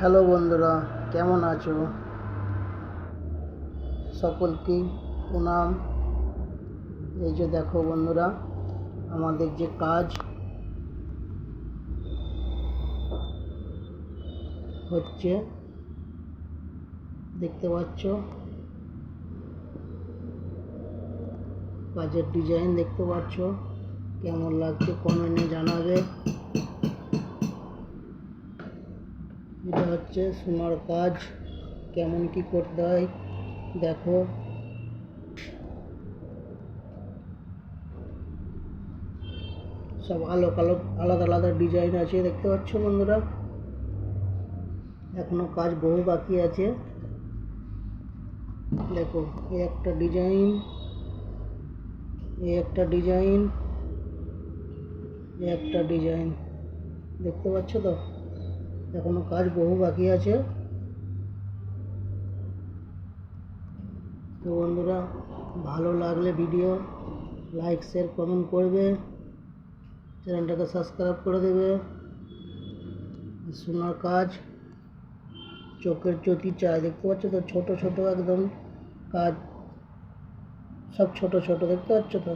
Hello বন্ধুরা, কেমন আছো? সকলকেই প্রণাম। এই যে দেখো বন্ধুরা, আমাদের যে কাজ হচ্ছে দেখতে পাচ্ছ, কাজের ডিজাইন দেখতে পাচ্ছ। কেমন লাগছে কমেন্টে জানাবে। এটা হচ্ছে সোনার কাজ, কেমন কি করতে হয় দেখো। সব আলাদা আলাদা ডিজাইন আছে দেখতে পাচ্ছ বন্ধুরা। এখনো কাজ বহু বাকি আছে। দেখো, এই একটা ডিজাইন, এই একটা ডিজাইন, এই একটা ডিজাইন দেখতে পাচ্ছ তো। এখনো কাজ বহু বাকি আছে। তো বন্ধুরা, ভালো লাগলে ভিডিও লাইক শেয়ার কমেন্ট করবে, চ্যানেলটাকে সাবস্ক্রাইব করে দেবে। সোনার কাজ চোখের জ্যোতি চাই দেখতে পাচ্ছ তো। ছোট ছোট একদম কাজ, সব ছোট ছোট দেখতে পাচ্ছ তো।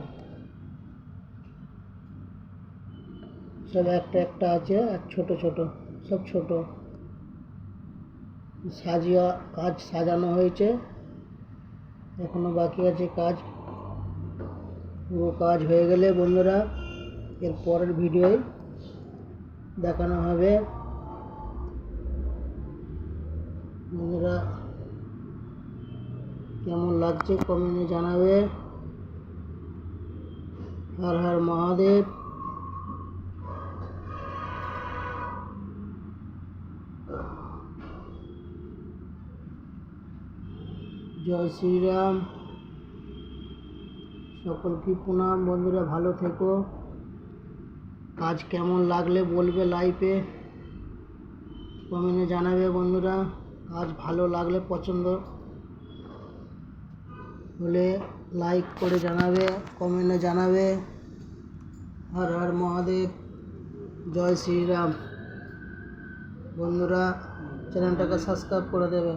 সব একটা একটা আছে আর ছোট ছোট, সব ছোট সাজিয়া কাজ সাজানো হয়েছে। এখনো বাকি আছে কাজ। পুরো কাজ হয়ে গেলে বন্ধুরা এর পরের ভিডিওয় দেখানো হবে। বন্ধুরা, কেমন লাগছে কমেন্টে জানাবে। হর হর মহাদেব। জয় শ্রীরাম। সকলকে প্রণাম। বন্ধুরা ভালো থেকো। কাজ কেমন লাগলে বলবে, লাইভে কমেন্টে জানাবে বন্ধুরা। কাজ ভালো লাগলে, পছন্দ হলে লাইক করে জানাবে, কমেন্টে জানাবে। হর হর মহাদেব, জয় শ্রীরাম। বন্ধুরা চ্যানেলটাকে সাবস্ক্রাইব করে দেবে।